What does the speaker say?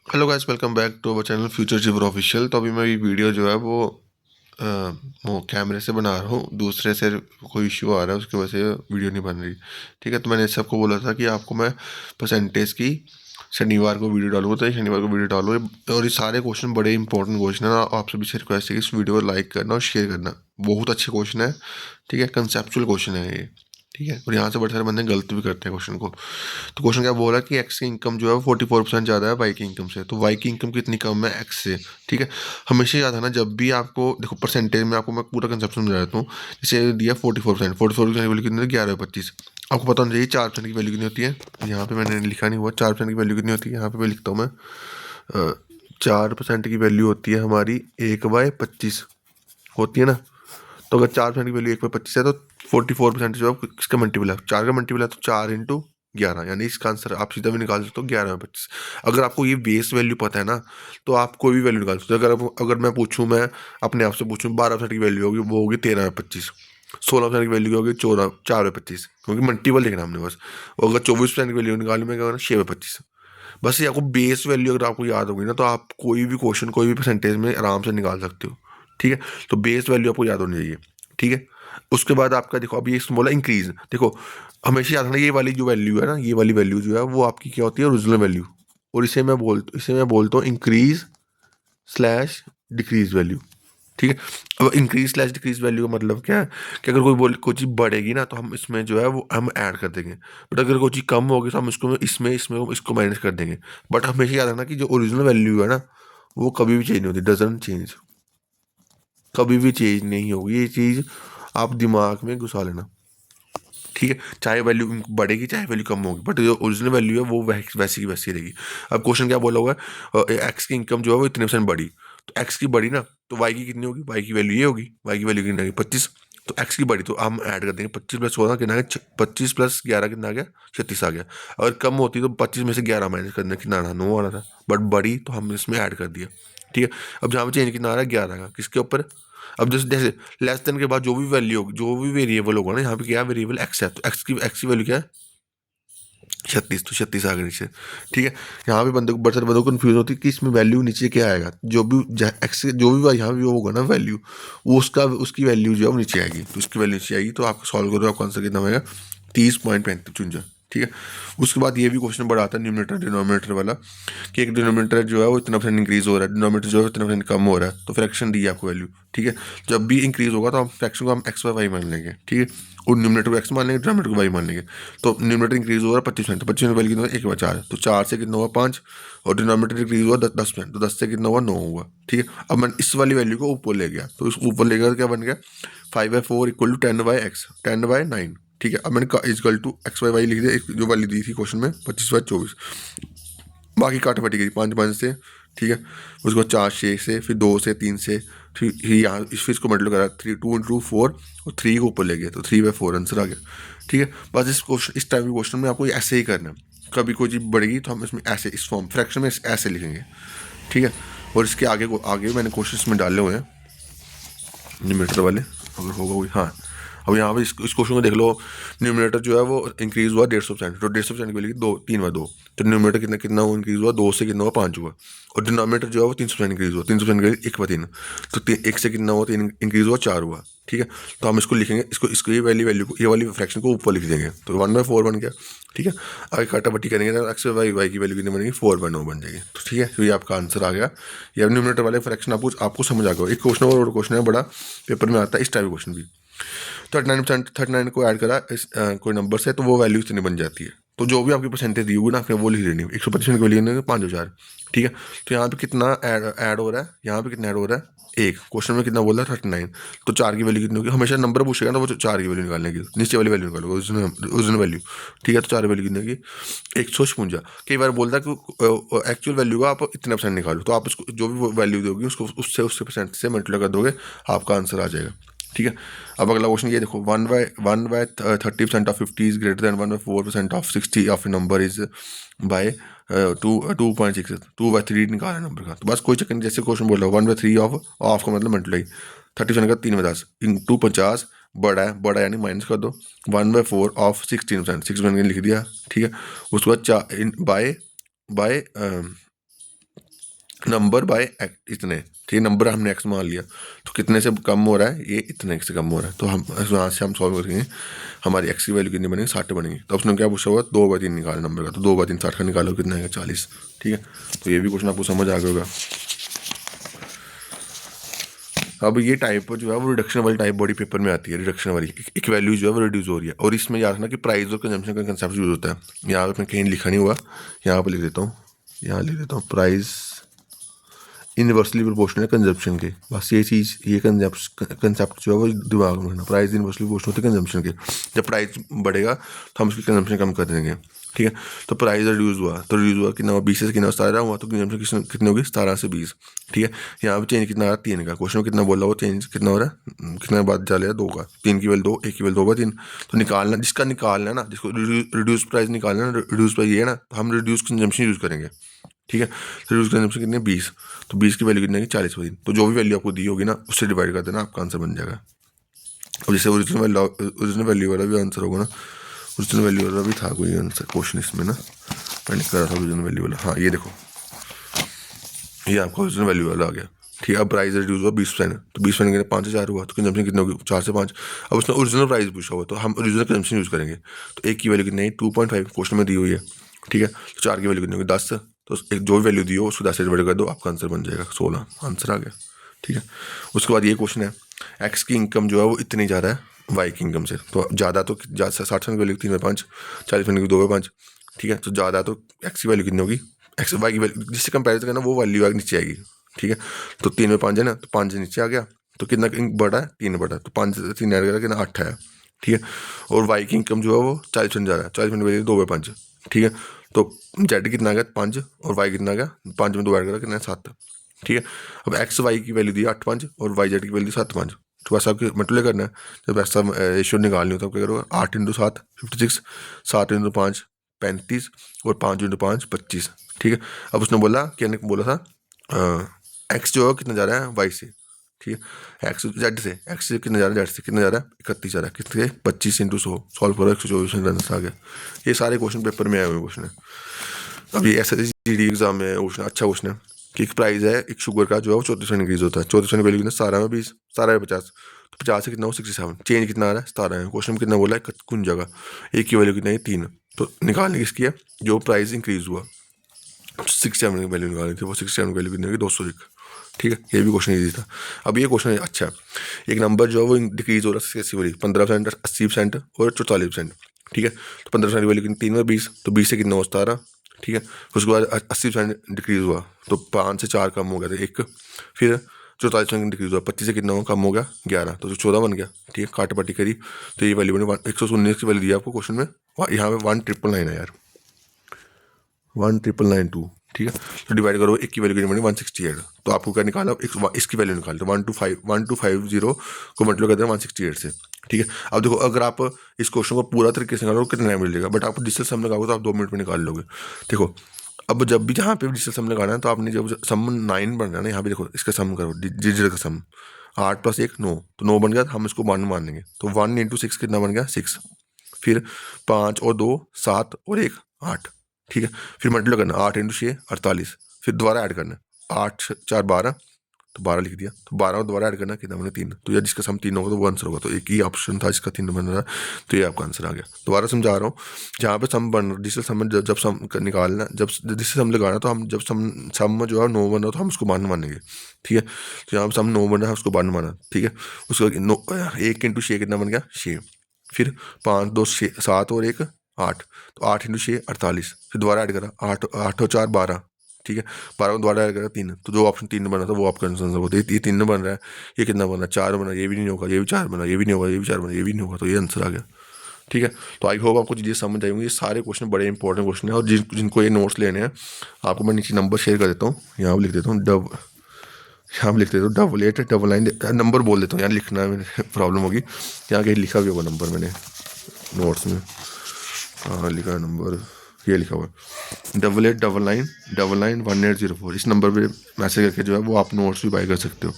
Hello guys, welcome back to our channel future जीवर official. तो अभी मैं ये वीडियो जो है अ, वो कैमरे से बना रहा हूँ। दूसरे से कोई इश्यू आ रहा है, उसकी वजह से वीडियो नहीं बन रही। ठीक है, तो मैंने सबको बोला था कि आपको मैं परसेंटेज की शनिवार को वीडियो डालूंगा, तो ये शनिवार को वीडियो डालो। और ये सारे क्वेश्चन बड़े इंपॉर्टेंट क्वेश्चन है। आप सभी से रिक्वेस्ट है कि इस वीडियो को लाइक करना और शेयर करना। बहुत अच्छे क्वेश्चन है। ठीक है, कंसेप्चुअल क्वेश्चन है ये। ठीक है, और यहाँ से बड़े सारे बंदे गलत भी करते हैं क्वेश्चन को। तो क्वेश्चन क्या बोला कि एक्स की इनकम जो है वो 44% ज़्यादा है वाई की इनकम से। तो वाई की इनकम कितनी कम है एक्स से। ठीक है, हमेशा याद है ना, जब भी आपको देखो परसेंटेज में, आपको मैं पूरा कंसेप्ट समझा देता हूँ। जैसे दिया 44%, 44% की वैल्यू कितनी है? 11/25। आपको पता होना चाहिए 4% की वैल्यू कितनी होती है। यहाँ पे मैंने लिखा नहीं हुआ 4% की वैल्यू कितनी होती है। यहाँ पे मैं लिखता हूँ मैं 4% की वैल्यू होती है हमारी 1/25 होती है ना। तो अगर 4% की वैल्यू 1/25 है तो 44% जो है किसका मल्टीपल है? 4 का मल्टीपल है, तो 4 × 11, यानी इसका आंसर आप सीधा भी निकाल सकते हो 11/25। अगर आपको ये बेस वैल्यू पता है ना, तो आप कोई भी वैल्यू निकाल सकते हो। अगर मैं पूछूं, मैं अपने आप से पूछूं 12% की वैल्यू होगी, वो होगी 13/25। 16% की वैल्यू होगी 4/25, क्योंकि मल्टीपल देखना हमने बस। और अगर 24% की वैल्यू निकाली, मैं क्या 6/25। बस ये आपको बेस वैल्यू अगर आपको याद होगी ना, तो आप कोई भी क्वेश्चन कोई भी परसेंटेज में आराम से निकाल सकते हो। ठीक है, तो बेस वैल्यू आपको याद होनी चाहिए। ठीक है, उसके बाद आपका देखो, अभी इसमें बोला इंक्रीज। देखो, हमेशा याद रखना, ये वाली जो वैल्यू है ना, ये वाली वैल्यू जो है वो आपकी क्या होती है? Original value. और इसे मैं बोलता हूँ इंक्रीज स्लैश डिक्रीज वैल्यू। ठीक है, अब इंक्रीज स्लैश डिक्रीज वैल्यू का मतलब क्या है कि अगर कोई चीज़ बढ़ेगी ना, तो हम इसमें जो है वो हम ऐड कर देंगे। बट अगर कोई चीज़ कम होगी, तो हम इसको इसमें इसमें इसको माइनस कर देंगे। बट हमेशा याद रखना कि जो ओरिजिनल वैल्यू है ना, वो कभी भी चेंज नहीं होती, डजंट चेंज। कभी भी चेंज नहीं होगी ये चीज़, आप दिमाग में घुसा लेना। ठीक है, चाहे वैल्यू बढ़ेगी चाहे वैल्यू कम होगी, बट जो ओरिजिनल वैल्यू है वो वैसी की वैसी रहेगी। अब क्वेश्चन क्या बोला हुआ है? एक्स की इनकम जो है वो इतने परसेंट बढ़ी। तो एक्स की बढ़ी ना, तो वाई की कितनी होगी? वाई की वैल्यू ये होगी, वाई की वैल्यू कितनी होगी? 25। तो एक्स की बढ़ी तो हम ऐड कर देंगे 25+16 कितना आ गया? 25+11 कितना आ गया? 36 आ गया। अगर कम होती तो 25 में से 11 माइनस करना कितना आना? 9 आना था। बट बढ़ी तो हमने इसमें ऐड कर दिया। ठीक है, अब जहाँ पे चेंज कितना आ रहा है? 11 का। किसके ऊपर? अब जैसे जैसे लेस देन के बाद जो भी वैल्यू होगी, जो भी वेरिएबल होगा ना, यहाँ पे क्या है? वेरिएबल एक्स है, तो एक्स की वैल्यू क्या है? 36। तो 36 आ गया नीचे। ठीक है, यहाँ पे बंदे को बड़े सारे बंदों को कन्फ्यूजन होती है कि इसमें वैल्यू नीचे क्या आएगा। जो भी एक्स जो भी यहाँ भी होगा ना वैल्यू, वो उसकी वैल्यू जो है वो नीचे आएगी। तो उसकी वैल्यू नीचे आएगी, तो आप सॉल्व करो, आपका आंसर कितना आएगा? 30.35 ठीक है। उसके बाद ये भी क्वेश्चन बड़ा आता है न्यूमरेटर डिनोमिनेटर वाला, कि एक डिनोमिनेटर जो है वो इतना परसेंट इंक्रीज हो रहा है, डिनोमिनेटर जो है इतना परसेंट कम हो रहा है, तो फ्रैक्शन दी है आपको वैल्यू। ठीक है, जब भी इंक्रीज होगा तो हम फ्रैक्शन को हम एक्स वाई मान लेंगे। ठीक है, और न्यूमरेटर को एक्स मान लेंगे, डिनोमिनेटर को वाई मान लेंगे। तो न्यूमरेटर इंक्रीज हो रहा है 25%, तो 25% वैल्यू कितना? 1/4। तो 4 से कितना हुआ? 5। और डिनोमिनेटर इंक्रीज हुआ 10%, तो 10 से कितना हुआ? 9 हुआ। ठीक है, अब मैंने इस वाली वैल्यू को ऊपर ले गया, तो इस ऊपर ले गया तो क्या बन गया? 5/4 इक्वल टू 10/x, 10/9। ठीक है, अब मैंने is equal to x y y लिख दिया, जो वाली दी थी क्वेश्चन में 25/24। बाकी काटा पटी गई 5 से। ठीक है, उसके बाद 4 से, फिर 2 से, 3 से, फिर यहाँ फिर इसको मल्टीप्लाई करा 2 × 4 और 3 को ऊपर ले गए, तो 3/4 आंसर आ गया। ठीक है, बस इस टाइप के क्वेश्चन में आपको ऐसे ही करना है। कभी कोई चीज़ बढ़ेगी तो हम इसमें ऐसे इस फॉर्म फ्रैक्शन में ऐसे लिखेंगे। ठीक है, और इसके आगे मैंने क्वेश्चन में डाले हुए हैं न्यूमरेटर वाले, अगर होगा कोई। हाँ, अब यहाँ पे इस क्वेश्चन को देख लो। न्यूमरेटर जो है वो इंक्रीज हुआ 150%, तो 150% के लिए 3/2। तो न्यूमरेटर कितना कितना हुआ इंक्रीज हुआ? 2 से कितना हुआ? 5 हुआ। और डिनोमिनेटर जो है वो 300% इंक्रीज हुआ, 300% के लिए 1/3। तो 1 से कितना हुआ? 3 इंक्रीज हुआ, 4 हुआ। ठीक है, तो हम इसको लिखेंगे, इसको ये वैल्यू को, ये वाली फ्रैक्शन को ऊपर लिख देंगे, तो 1/4 बन गया। ठीक है, आगे काटा बट्टी करेंगे ना, एक्स वाई की वैल्यू कितनी बनेगी? 4/9 बन जाएगी। तो ठीक है, तो ये आपका आंसर आ गया। ये न्यूमरेटर वाले फ्रैक्शन आपको समझ आ गया। एक क्वेश्चन और क्वेश्चन है बड़ा, पेपर में आता है इस टाइप क्वेश्चन भी। 39% को ऐड करा कोई नंबर से, तो वो वैल्यू इतनी बन जाती है। तो जो भी आपकी परसेंटेज दी होगी ना, आपने वो लिख देनी है। 125% के लिए 5,000। ठीक है, तो यहाँ पे कितना ऐड हो रहा है? यहाँ पे कितना ऐड हो रहा है? एक क्वेश्चन में कितना बोला? 39। तो 4 की वैल्यू कितनी होगी? हमेशा नंबर पूछेगा ना, वो 4 की वैल्यू निकालने की, नीचे वाली वैल्यू निकालो, ओरिजिनल वैल्यू। ठीक है, तो 4 वैल्यू कितनी होगी? 156। कई बार बोलता है कि एक्चुअल वैल्यू का आप इतने परसेंट निकालो, तो आप उसको जो भी वैल्यू दोगी उसको उससे परसेंट से मल्टीप्लाई कर दोगे, आपका आंसर आ जाएगा। ठीक है, अब अगला क्वेश्चन ये देखो, 1/30% of 50 is greater than 1/4% of 60 of number is by 2.6। 2/3 निकाला नंबर का, तो बस कोई चक्कर नहीं। जैसे क्वेश्चन बोल रहा है 1/3 ऑफ का मतलब मल्टीप्लाई 30% का 3/10 इंटू 50 बड़ा यानी माइनस कर दो। 1/4 ऑफ 16%, 6% लिख दिया। ठीक है, उसके बाद बाय बाय नंबर बाय इतने, ठीक है, नंबर हमने एक्स मान लिया, तो कितने से कम हो रहा है, ये इतने से कम हो रहा है, तो हम यहाँ से हम सॉल्व करेंगे, हमारी एक्स की वैल्यू कितनी बनेगी, 60 बनेगी। तो उसने क्या पूछा हुआ, 2/3 निकाला नंबर का, तो 2/3 60 का निकालो, कितना आएगा, 40, ठीक है। तो ये भी क्वेश्चन आपको समझ आ गया होगा। अब ये टाइप जो है वो रिडक्शन वाली टाइप बॉडी पेपर में आती है, रिडक्शन वाली, एक वैल्यू जो है वो रिड्यूस हो रही है, और इसमें याद रखना कि प्राइस और कंजम्पशन का कंसेप्ट यूज होता है। यहाँ पे कहीं लिखा नहीं हुआ, यहाँ पर लिख देता हूँ, यहाँ लिख देता हूँ, प्राइस इनवर्सली प्रोपोर्शनल है कंजम्पशन के, बस ये चीज़, ये कंसेप्ट जो है वो दिमाग में रखना, प्राइस इनवर्सली प्रोपोर्शनल होती है कंजम्पशन के। जब प्राइस बढ़ेगा तो हम उसकी कंजम्पशन कम कर देंगे, ठीक है। तो प्राइस रिड्यूस हुआ, तो रिड्यूस हुआ कितना हुआ, 20 से कितना 17 हुआ, तो कंजम्पशन कितनी होगी, 17 से 20, ठीक है। यहाँ पे चेंज कितना आ रहा है, 3 का, क्वेश्चन में कितना बोला वो चेंज कितना हो रहा है, कितना बाद डालेगा 2 का, 3 की वैल्यू 2, 1 की वैल्यू 2/3, तो निकालना, जिसका निकालना है ना, जिसको रिड्यूस प्राइस निकालना है, रिड्यूस प्राइस ये है ना, तो हम रिड्यूस कंजम्पशन यूज़ करेंगे, ठीक है। तो रिड्यूस कंजम्पशन कितने, 20, तो 20 की वैल्यू कितनी है, 40/3, तो जो भी वैल्यू आपको दी होगी ना उससे डिवाइड कर देना, आपका आंसर बन जाएगा। और जैसे ओरिजिनल वैल्यू वाला भी आंसर होगा ना, ओरिजिनल वैल्यू वाला भी था कोई आंसर क्वेश्चन इसमें ना, मैंने करा था ओरिजिनल वैल्यू वाला, हाँ ये देखो, ये आपका ओरिजिनल वैल्यू वाला आ गया, ठीक है। अब प्राइस रिड्यूस हुआ 20%, तो 20% कितने, 5 से 4 हुआ, तो कंजम्पशन कितना होगी, 4 से 5। अब उसने ओरिजिनल प्राइस पूछा हुआ, तो हम ओरिजिनल कंजम्पशन यूज़ करेंगे, तो एक की वैल्यू कितनी है, 2.5 क्वेश्चन में दी हुई है, ठीक है। तो 4 की वैल्यू कितनी होगी, 10, तो एक जो भी वैल्यू दी हो उसको 10 से डिवाइड कर दो, आपका आंसर बन जाएगा 16, आंसर आ गया, ठीक है। उसके बाद ये क्वेश्चन है, एक्स की इनकम जो है वो इतनी ज़्यादा है वाई की इनकम से, तो ज़्यादा तो 60 की वैल्यू 3/5, 40 की 2/5, ठीक है। तो ज़्यादा तो एक्स की वैल्यू कितनी होगी, एक्स वाई की वैल्यू जिससे कंपेरिजन करना वो वैल्यू नीचे आएगी, ठीक है। तो 3/5 है ना, तो 5 नीचे आ गया, तो कितना बढ़ा है, 3 बढ़ा, तो 5 से 3 ऐड करा कितना 8 है, ठीक है। और वाई की इनकम जो है वो 40% जा रहा है, 40% की वैल्यू 2/5, ठीक है। तो जेड कितना आ गया 5, और वाई कितना आ गया 5 में 2 ऐड करा कितना 7, ठीक है। अब एक्स वाई की वैल्यू दी 8/5 और वाई जेड की वैल्यू 7/5, तो ऐसा मल्टीप्लाई करना है, जब ऐसा रेशियो निकालनी हो तो क्या करोगे, 8 × 7 56, 7 × 5 35, और 5 × 5 25, ठीक है। अब उसने बोला, क्या ने बोला था, एक्स जो है कितना जा रहा है वाई से, ठीक है, एक्स जेड से, एक्स से कितना जा रहा है, जेड से कितना जा रहा है, 31 जा रहा है, कितने 25 × 100 सॉल्व करो, 124 आंसर आ गया। ये सारे क्वेश्चन पेपर में आए हुए क्वेश्चन है। अब ये ऐसे जीडी एग्जाम में क्वेश्चन, अच्छा क्वेश्चन है कि एक प्राइस है एक शुगर का जो है वो 34% इंक्रीज होता है, 34% वैल्यू कितना, 17 में 20, 17 में 50, तो 50 से कितना हो 67, चेंज कितना आ रहा है 17 है, क्वेश्चन में कितना बोला है कुन जगह, एक की वैल्यू कितना है 3, तो निकालने किसकी है, जो प्राइस इंक्रीज हुआ 67 की वैल्यू निकालनी थी, वो 67 की वैल्यू कितनी होगी 201, ठीक है। ये भी क्वेश्चन ईजी था। अब ये क्वेश्चन अच्छा है, एक नंबर जो है वो डिक्रीज हो रहा है 15%, 80% और 44%, ठीक है। तो 15% की वैल्यू कितनी 3 में 20, तो 20 से कितना हो 17, ठीक है। उसके बाद 80% डिक्रीज हुआ, तो 5 से 4 कम हो गया था 1, फिर 44% डिक्रीज हुआ, 25 से कितना हुआ कम हो गया 11, तो 14 बन गया, ठीक है। काट पट्टी करी तो ये वैल्यू बनी 119 की वैल्यू दी आपको क्वेश्चन में, यहाँ पे 1999 है यार, 1992, ठीक है। तो डिवाइड करो, एक की वैल्यू कितनी बनी 168, तो आपको क्या निकाला, इसकी वैल्यू निकाल दो, 1250 को मतलब कहते हैं 168 से, ठीक है। अब देखो अगर आप इस क्वेश्चन को पूरा तरीके से निकालो कितना टाइम मिलेगा, बट आपको डिजिटल सम लगाओगे तो आप 2 मिनट में निकाल लोगे। देखो अब जब भी जहाँ पे डिजिटल सम लगाना है, तो आपने जब सम 9 बन रहा है ना, यहाँ पे देखो इसका सम करो, डिजिटल का सम 8 + 1 9, तो 9 बन गया, हम इसको 1 मान लेंगे, तो 1 × 6 कितना बन गया 6, फिर 5 और 2 7 और 1 8, ठीक है। फिर मल्टीप्लाई करना, 8 × 6 48, फिर दोबारा ऐड करना, 8 × 4 12, तो 12 लिख दिया, तो 12 और दोबारा ऐड करना कितना बना 3, तो यार जिसका सम 3 होगा तो वो आंसर होगा, तो एक ही ऑप्शन था जिसका 3 बन रहा है, तो ये आपका आंसर आ गया। दोबारा समझा रहा हूँ, जहाँ पे सम बन डिजिटल सम जब सम निकालना, जब जिससे सम लगाना, तो हम जब सम जो है 9 बन रहा तो हम उसको 1 मानेंगे, ठीक है। तो यहाँ पर सम 9 बन रहा है उसको 1 माना, ठीक है। उसको 1 × 6 कितना बन गया 6, फिर 5 2 6 7 और 1 8, तो 8 × 6 48, फिर दोबारा ऐड करा 8 और 4 12, ठीक है। 12 को दोबारा ऐड करा 3, तो जो ऑप्शन 3 बना था वो आपका आंसर होता है। ये 3 बन रहा है, ये कितना बन रहा है 4 बना, ये भी नहीं होगा, ये भी 4 बना, ये भी नहीं होगा, ये भी 4 बना, ये भी नहीं होगा, तो ये आंसर आ गया, ठीक है। तो आई होप आपको चीज़ें समझ आई होंगी। ये सारे क्वेश्चन बड़े इंपॉर्टेंट क्वेश्चन है, और जिनको ये नोट्स लेने हैं आपको मैं नीचे नंबर शेयर कर देता हूँ, यहाँ लिख देता हूँ यहाँ लिख देता हूँ 8899, नंबर बोल देता हूँ, यहाँ लिखना मेरे प्रॉब्लम होगी, यहाँ कहीं लिखा भी होगा नंबर मैंने नोट्स में, हाँ लिखा है नंबर, ये लिखा हुआ 8899991804, इस नंबर पे मैसेज करके जो है वो आप नोट्स भी बाय कर सकते हो।